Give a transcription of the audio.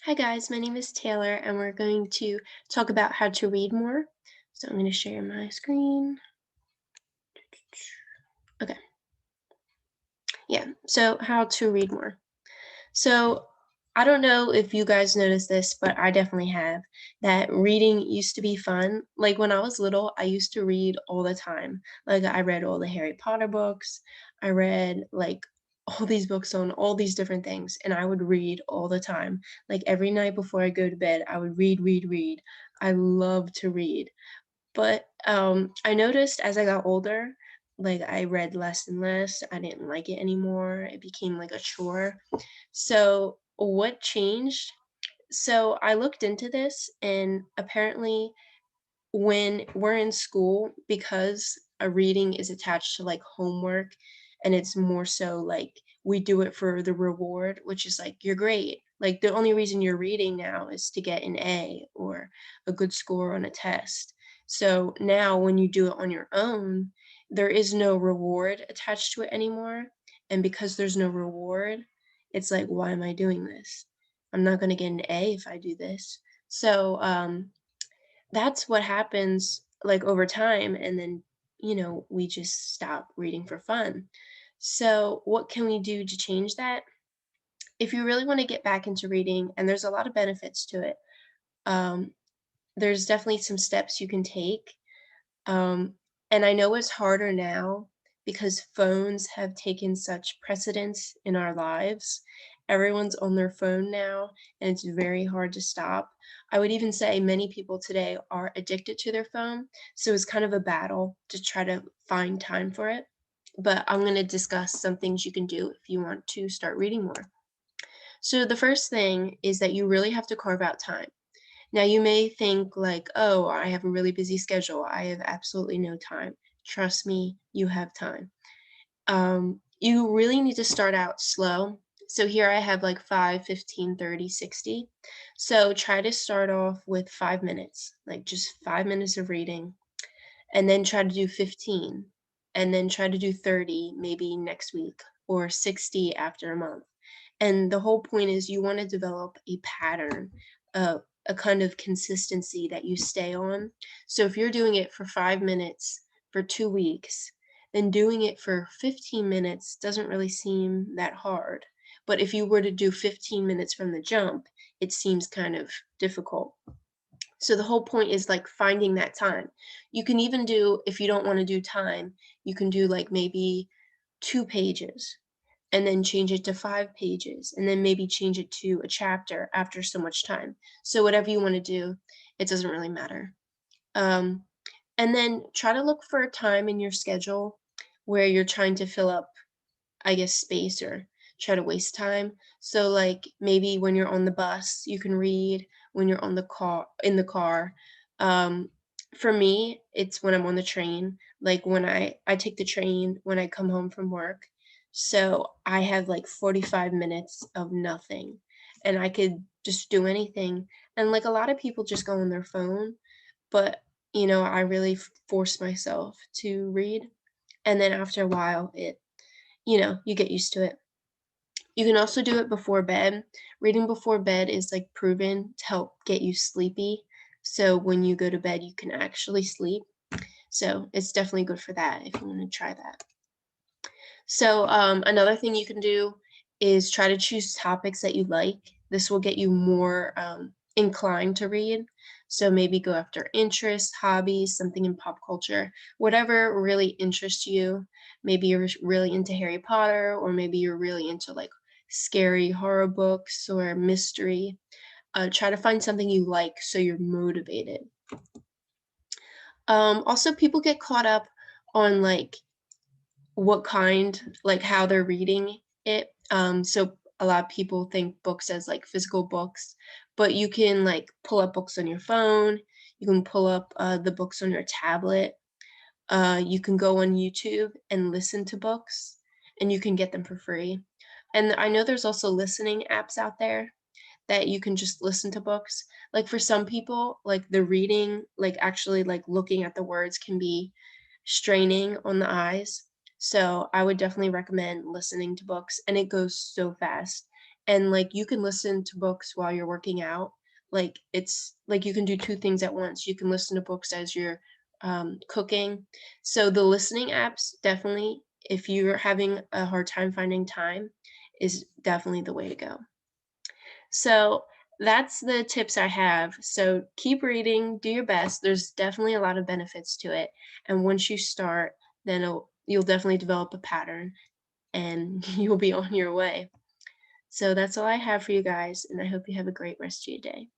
Hi guys, my name is Taylor and we're going to talk about how to read more. So I'm going to share my screen. Okay, yeah, so how to read more. So I don't know if you guys noticed this, but I definitely have that reading used to be fun. Like when I was little, I used to read all the time. Like I read all the Harry Potter books. I read like all these books on all these different things, and I would read all the time. Like every night before I go to bed, I would read, read, read. I love to read. But I noticed as I got older, like I read less and less. I didn't like it anymore. It became like a chore. So, what changed? So, I looked into this, and apparently, when we're in school, because a reading is attached to like homework, and it's more so like we do it for the reward, which is like your grade. Like, the only reason you're reading now is to get an A or a good score on a test. So, now when you do it on your own, there is no reward attached to it anymore. And because there's no reward, it's like, why am I doing this? I'm not going to get an A if I do this. So, that's what happens, like, over time, and then, we just stop reading for fun. So, what can we do to change that? If you really wanna get back into reading, and there's a lot of benefits to it, um, there's definitely some steps you can take. Um, and I know it's harder now because phones have taken such precedence in our lives. Everyone's on their phone now, and it's very hard to stop. I would even say many people today are addicted to their phone, so it's kind of a battle to try to find time for it. But I'm going to discuss some things you can do if you want to start reading more. So, the first thing is that you really have to carve out time. Now, you may think, like, oh, I have a really busy schedule. I have absolutely no time. Trust me, you have time. You really need to start out slow. So here I have like 5, 15, 30, 60. So try to start off with 5 minutes, like just 5 minutes of reading, and then try to do 15, and then try to do 30 maybe next week, or 60 after a month. And the whole point is you want to develop a pattern, a kind of consistency that you stay on. So if you're doing it for 5 minutes for 2 weeks, then doing it for 15 minutes doesn't really seem that hard. But if you were to do 15 minutes from the jump, it seems kind of difficult. So the whole point is like finding that time. You can even do, if you don't want to do time, you can do like maybe 2 pages and then change it to 5 pages and then maybe change it to a chapter after so much time. So whatever you want to do, it doesn't really matter. Um, and then try to look for a time in your schedule where you're trying to fill up, I guess, space or try to waste time. So like maybe when you're on the bus, you can read. When you're on the car in the car. Um, for me, it's when I'm on the train. Like when I take the train when I come home from work. So I have like 45 minutes of nothing, and I could just do anything. And like a lot of people just go on their phone, but I really force myself to read. And then after a while, you get used to it. You can also do it before bed. Reading before bed is like proven to help get you sleepy. So when you go to bed, you can actually sleep. So it's definitely good for that if you want to try that. So another thing you can do is try to choose topics that you like. This will get you more inclined to read. So maybe go after interests, hobbies, something in pop culture, whatever really interests you. Maybe you're really into Harry Potter, or maybe you're really into like scary horror books or mystery. Try to find something you like so you're motivated. Also, people get caught up on like what kind, like how they're reading it. So a lot of people think books as like physical books, but you can like pull up books on your phone. You can pull up the books on your tablet. You can go on YouTube and listen to books, and you can get them for free. And I know there's also listening apps out there that you can just listen to books. Like for some people, like the reading, like actually like looking at the words can be straining on the eyes. So I would definitely recommend listening to books, and it goes so fast. and like you can listen to books while you're working out. Like it's like you can do two things at once. You can listen to books as you're cooking. So the listening apps definitely, if you're having a hard time finding time, is definitely the way to go. So that's the tips I have. So keep reading, do your best. There's definitely a lot of benefits to it. And once you start, then you'll definitely develop a pattern and you'll be on your way. So that's all I have for you guys, and I hope you have a great rest of your day.